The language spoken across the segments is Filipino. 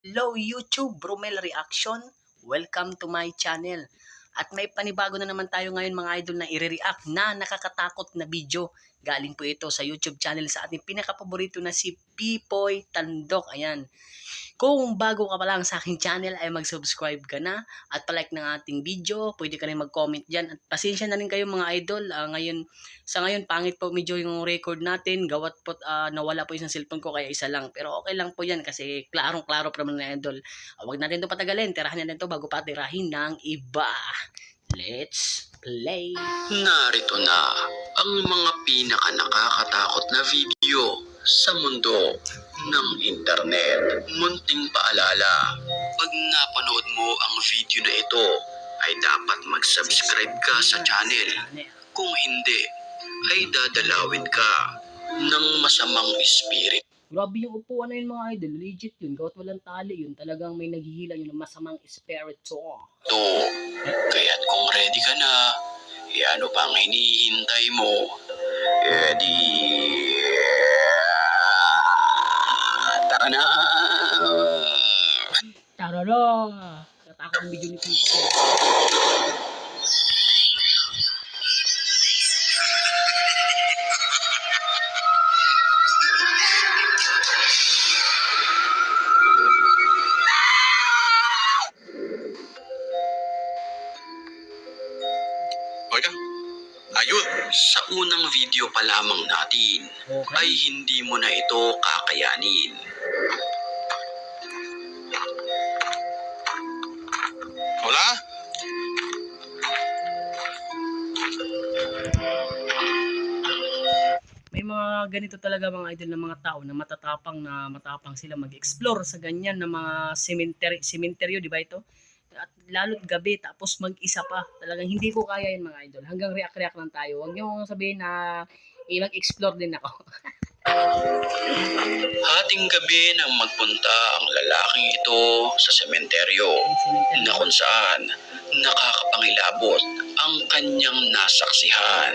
Hello YouTube, Bromel Reaction. Welcome to my channel. At may panibago na naman tayo ngayon mga idol na i-react na nakakatakot na video. Galing po ito sa YouTube channel sa ating pinakapaborito na si Pipoy Tandok. Ayan. Kung bago ka pa lang sa aking channel ay mag-subscribe ka na at palike ng ating video. Pwede ka rin mag-comment dyan. At pasensya na rin kayo mga idol. Sa ngayon pangit po medyo yung record natin. Gawat po nawala po isang cellphone ko kaya isa lang. Pero okay lang po yan kasi klarong-klaro pa naman na idol. Huwag natin ito patagalin. Tirahan natin ito bago pa tirahin ng iba. Let's play. Narito na ang mga pinaka nakakatakot na video sa mundo ng internet. Munting paalala, pag napanood mo ang video na ito, ay dapat mag-subscribe ka sa channel. Kung hindi, ay dadalawin ka ng masamang spirit. Grabe yung upuan na yun mga idol. Legit yun. Gawat walang tali yun. Talagang may naghihila yun ng masamang espiritu. Kaya't kung ready ka na, ano pang hinihintay mo? Tara na! Tarara! Natakot ang video ni Pipo. Ayun, sa unang video pa lamang natin, ay hindi mo na ito kakayanin. Hola? May mga ganito talaga mga idol na mga tao na matapang sila mag-explore sa ganyan na mga sementeryo, di ba ito? At lalo't gabi tapos mag-isa pa. Talagang hindi ko kaya yun mga idol. Hanggang react lang tayo. Huwag niyo sabihin na mag-explore din ako. Hating gabi nang magpunta ang lalaking ito sa sementeryo na kung saan nakakapangilabot ang kanyang nasaksihan.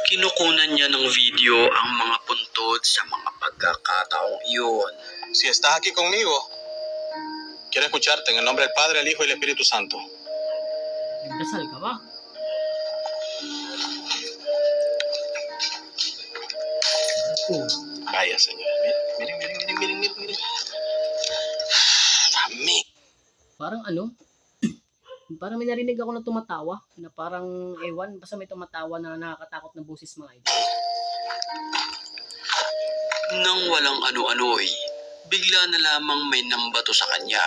Kinukunan niya ng video ang mga puntod sa mga pagkakataong iyon. Si estás aquí conmigo, quiero escucharte en el nombre del Padre, el Hijo y el Espíritu Santo. Nagdasal ka ba? Vaya, Señor. Miren. Dami. Parang parang may narinig ako na tumatawa, na parang ewan, basta may tumatawa na nakakatakot na boses mga idol. Nang walang ano-ano'y, bigla na lamang may nambato sa kanya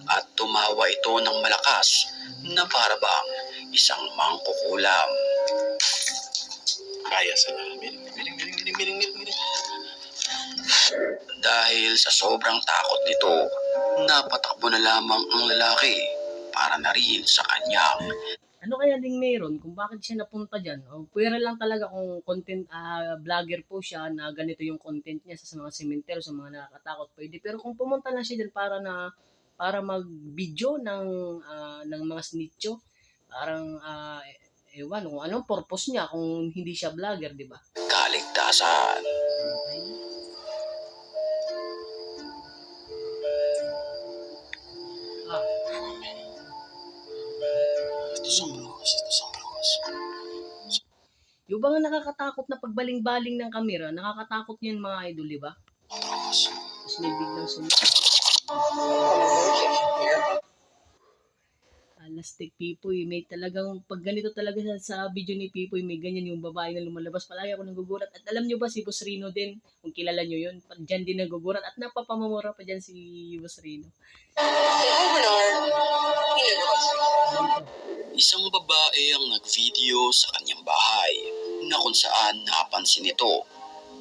at tumawa ito ng malakas na parabang isang mangkukulam. Vaya, Señor. Miren. Dahil sa sobrang takot nito, napatakbo na lamang ang lalaki para na rin sa kanyang. Ano kaya ding meron kung bakit siya napunta dyan? O, pwera lang talaga kung content vlogger po siya na ganito yung content niya sa mga sementeryo, sa mga nakakatakot pwede. Pero kung pumunta lang siya dyan para mag-video ng mga snitcho, parang ewan kung anong purpose niya kung hindi siya vlogger, di ba? Kaligtasan. Ito sa brujos. Yung ba nga nakakatakot na pagbaling-baling ng kamera, nakakatakot yun mga idol, di ba? Tapos may biglang Lastik Pipoy, may talagang pag ganito talaga sa video ni Pipoy, may ganyan yung babae na lumalabas. Palagi ako nagugulat. At alam nyo ba si Boss Rino din, kung kilala nyo yun, dyan din nagugulat. At napapamamura pa dyan si Boss Rino. Isang babae ang nag-video sa kanyang bahay na kung saan napansin nito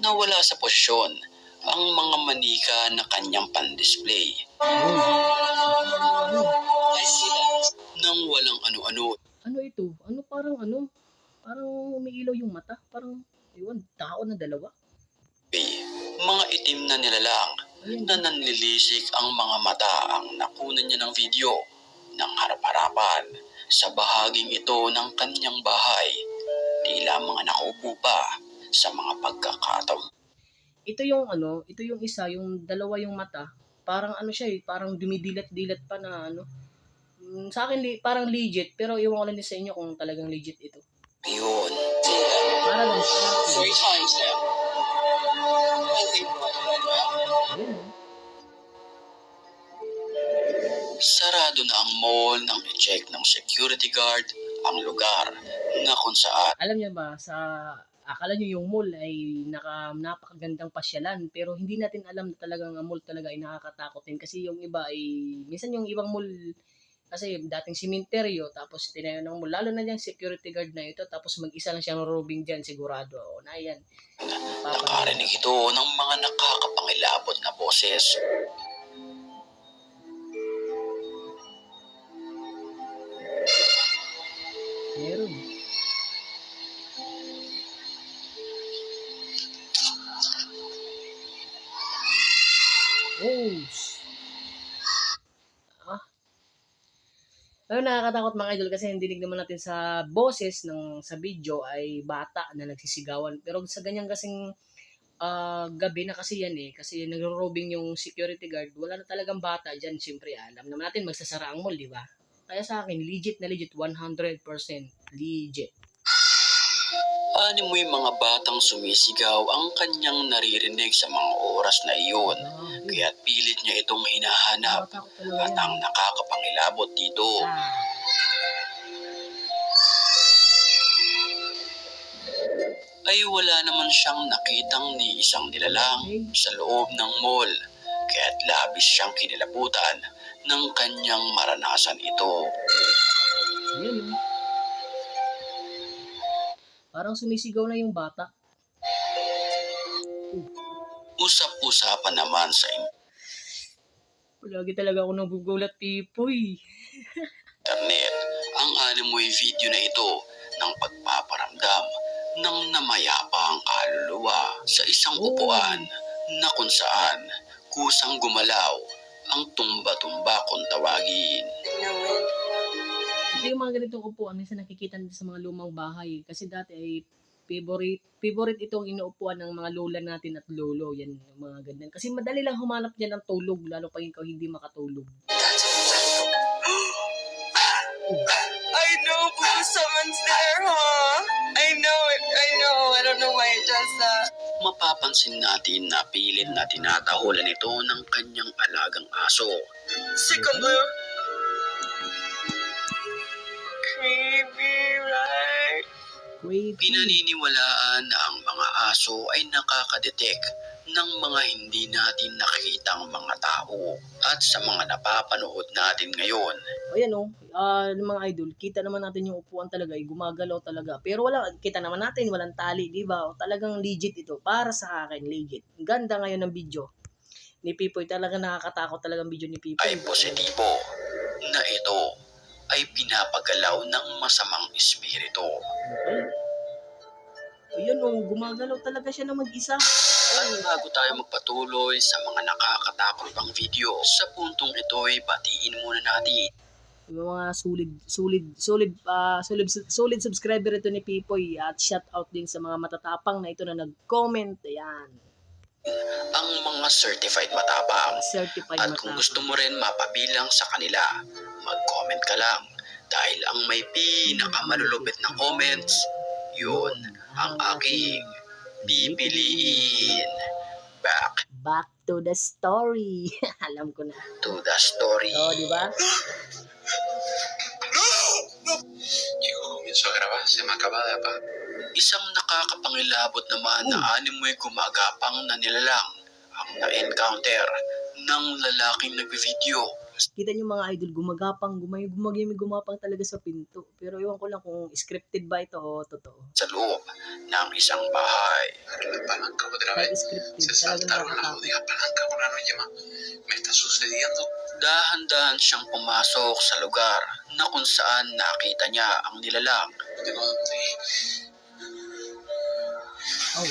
na wala sa posisyon ang mga manika na kanyang pan-display. Nang walang ano-ano. Ano ito? Parang umiilaw yung mata. Parang, ewan, tao na dalawa. Mga itim na nilalang na nanlilisik ang mga mata ang nakunan niya ng video ng harap-harapan sa bahaging ito ng kanyang bahay. Tila mga nakaupo pa sa mga pagkakataon. ito yung ano, ito yung isa, yung dalawa yung mata. Parang ano siya eh, parang dumidilat-dilat pa na ano. Sa akin parang legit, pero iwan ko lang din sa inyo kung talagang legit ito. Yun. Para lang sa akin. times now. Ayun, oh. Sarado na ang mall nang i-check ng security guard ang lugar na kung saan Alam niyo ba, akala niyo yung mall ay napakagandang pasyalan, pero hindi natin alam na talagang ang mall talaga ay nakakatakot din kasi yung iba ay, minsan yung ibang mall, kasi dating simenteryo, tapos tinayo ng mall, lalo na yung security guard na ito, tapos mag-isa lang siyang robing dyan, sigurado ako na yan. nakarinig ito ng mga nakakapangilabot na boses. Meron. Oh. Pero nakakatakot mga idol kasi yung dinig naman natin sa boses sa video ay bata na nagsisigawan. Pero sa ganyan kasing gabi na kasi yan eh, kasi nagro-robing yung security guard, wala na talagang bata dyan. Siyempre, alam naman natin magsasara ang mall, di ba? Kaya sa akin, legit na legit, 100% legit. Ano mo yung mga batang sumisigaw ang kanyang naririnig sa mga oras na iyon. Kaya pilit niya itong hinahanap Nakatakot talaga at yan. ang nakakapangilabot dito. Ay wala naman siyang nakitang ni isang nilalang sa loob ng mall. Kaya't labis siyang kinilabutan ng kanyang maranasan ito. Ayun, oh. Parang sumisigaw na yung bata. Usap-usapan naman sa Lagi talaga ako nagugulat, Pipoy. internet ang animoy video na ito ng pagpaparamdam ng namayapang kaluluwa sa isang upuan na kung saan kusang gumalaw ang tumba-tumba kung tawagin. Ito yung mga ganitong upuan, minsan nakikita natin sa mga lumang bahay. Kasi dati ay favorite itong inuupuan ng mga lola natin at lolo. Yan, yung mga ganyan. Kasi madali lang humanap dyan ng tulog, lalo pa ikaw hindi makatulog. I know, Boo, someone's there, huh? I know it, I know. I don't know why it does that. Mapapansin natin na pilit na tinatahulan ito ng kanyang alagang aso. Chicken Blue. Creepy, right? Creepy. Pinaniniwalaan na ang mga aso ay nakakadetect ng mga hindi natin nakikitang mga tao. At sa mga napapanood natin ngayon, Ayan o, mga idol, kita naman natin yung upuan talaga, gumagalaw talaga. Pero kita naman natin, walang tali, di ba? Talagang legit ito. Para sa akin, legit. Ganda ngayon ng video ni Pipoy. Talagang nakakatakot talagang video ni Pipoy. ay positibo na ito ay pinapagalaw ng masamang espiritu. Okay. Ayan o, gumagalaw talaga siya na mag-isa. At bago tayo magpatuloy sa mga nakakatakot pang video, sa puntong ito ay batiin muna natin Yung mga solid subscriber ito ni Pipoy. At shout out din sa mga matatapang na ito na nag-comment. Ayan. ang mga certified matapang. Certified At kung matapang. gusto mo rin mapabilang sa kanila, mag-comment ka lang. Dahil ang may pinakamalulupit na comments, yun ang aking pipiliin. Back Back to the story. Alam ko na. to the story. Oh, di ba? Llegó, comienzo a grabar, se me acaba de apagar. Isang nakakapangilabot naman na animoy gumagapang na nilalang ang na-encounter ng lalaking nagbi-video Kita niyo mga idol, gumapang talaga sa pinto. Pero iwan ko lang kung scripted ba ito o totoo. sa loob ng isang bahay. La palanca otra Kahit vez. scripted, Se talagang saltaron la nakakatakot. jodida palanca con la noche más. Me está sucediendo. Dahan-dahan siyang pumasok sa lugar na kung saan nakita niya ang nilalang. Tengo donde. Oh,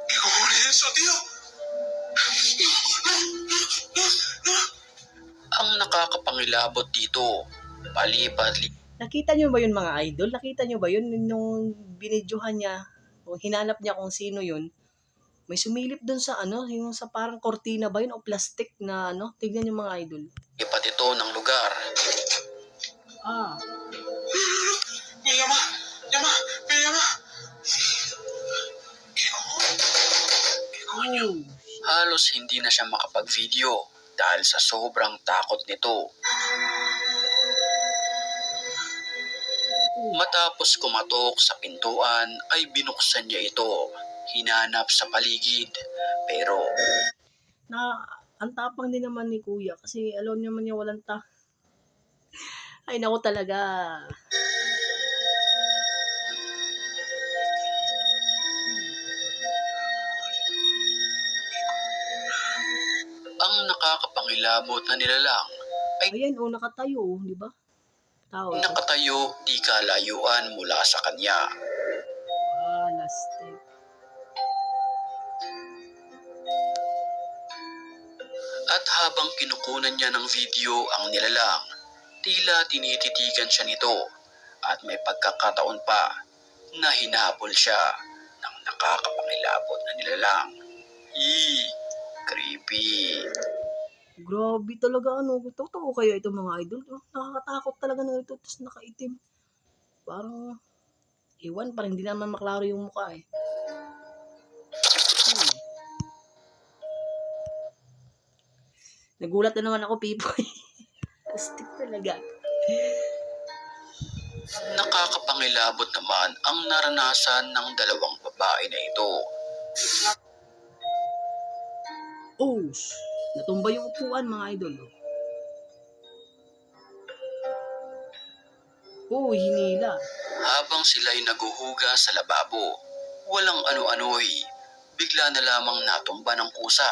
¿Qué ocurre eso, tío? Ang nakakapangilabot dito, palibad nakita niyo ba yun mga idol? Nakita niyo ba yun nung binidyohan niya? O hinanap niya kung sino yun? May sumilip dun sa ano, yung sa parang kortina ba yun o plastic na ano. Tignan yung mga idol. Ipat ito ng lugar. Ah, Me llama, me llama. oh. Halos hindi na siya makapag-video dahil sa sobrang takot nito. Matapos kumatok sa pintuan ay binuksan niya ito. Hinanap sa paligid pero Na, ang tapang din naman ni kuya kasi alam naman niya walang Ay, naku talaga. ang nakakapangilabot na nilalang Ayan, oh, nakatayo, oh, di ba? Tao ito. nakatayo di kalayuan mula sa kanya. Ah, last step. At habang kinukunan niya ng video ang nilalang, tila tinititigan siya nito at may pagkakataon pa na hinabol siya ng nakakapangilabot na nilalang. Creepy. Grabe talaga, ano. Totoo kaya ito mga idol. Oh, nakakatakot talaga na ito. Tapos nakaitim. Parang, iwan, parang hindi naman maklaro yung mukha eh. Hmm. Nagulat na naman ako, Pipoy. Astig talaga. Nakakapangilabot naman ang naranasan ng dalawang babae na ito. Oh, natumba yung upuan mga idol. Oh, hinila. Habang sila'y naguhuga sa lababo, walang ano-ano'y, bigla na lamang natumba ng kusa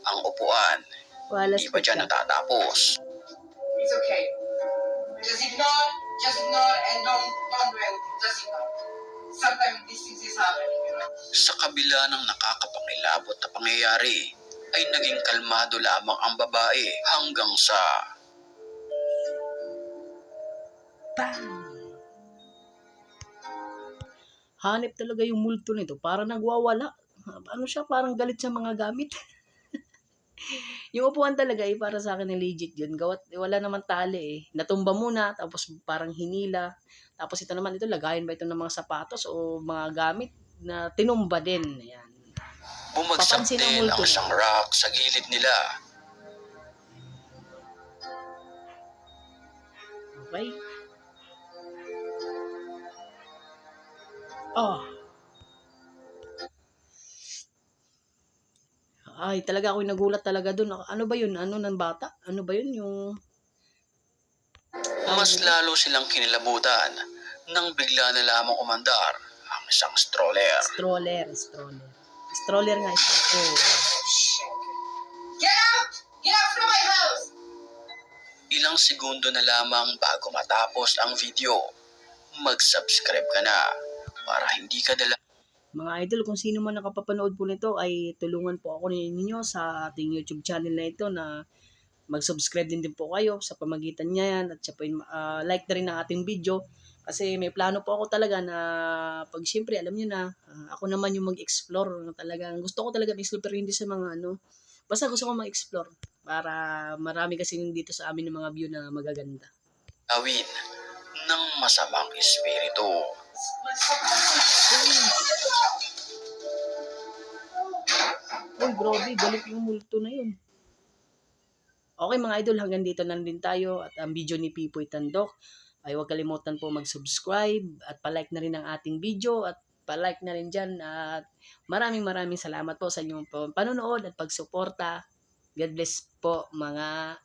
ang upuan. Walas Di ba dyan natatapos? It's okay. Just ignore, and don't dwell. Just ignore. Sometimes these things is happening, you know. Sa kabila ng nakakapangilabot na pangyayari, ay naging kalmado lamang ang babae hanggang sa Bang! Hanip talaga yung multo nito. Para nagwawala. Ano siya? Parang galit sa mga gamit. Yung upuan talaga eh, para sa akin legit yun. Gawat, wala naman tali eh. Natumba muna, tapos parang hinila. Tapos ito naman, ito lagayin ba ito ng mga sapatos o mga gamit na tinumba din. Ayan. bumagsak Papansin ang din multo. ang isang rock sa gilid nila. Okay? Oh. Ay, talaga ako nagulat talaga dun. Ano ba yun? Ano ng bata? Ano ba yun? Yung... Mas lalo silang kinilabutan nang bigla na lamang umandar ang isang stroller. Stroller. Stroller nga ito. Oh. Get out! Get out from my house! Ilang segundo na lamang bago matapos ang video. Mag-subscribe ka na para hindi ka dala Mga idol, kung sino man nakapapanood po nito ay tulungan po ako ninyo sa ating YouTube channel na ito na mag-subscribe din po kayo sa pamagitan niya yan at siya po like na rin ang ating video kasi may plano po ako talaga na pag siyempre alam niyo na ako naman yung mag-explore talagang gusto ko talaga mag-explore pero hindi sa mga ano basta gusto ko mag-explore para marami kasi dito sa amin ng mga view na magaganda. gawin ng masamang espiritu. Uy, grabe, galit yung multo na yun. Okay mga idol, hanggang dito na din tayo at ang video ni Pipoy Tandok ay huwag kalimutan po mag-subscribe at palike na rin ang ating video at palike na rin dyan at maraming salamat po sa inyong panonood at pagsuporta. God bless po mga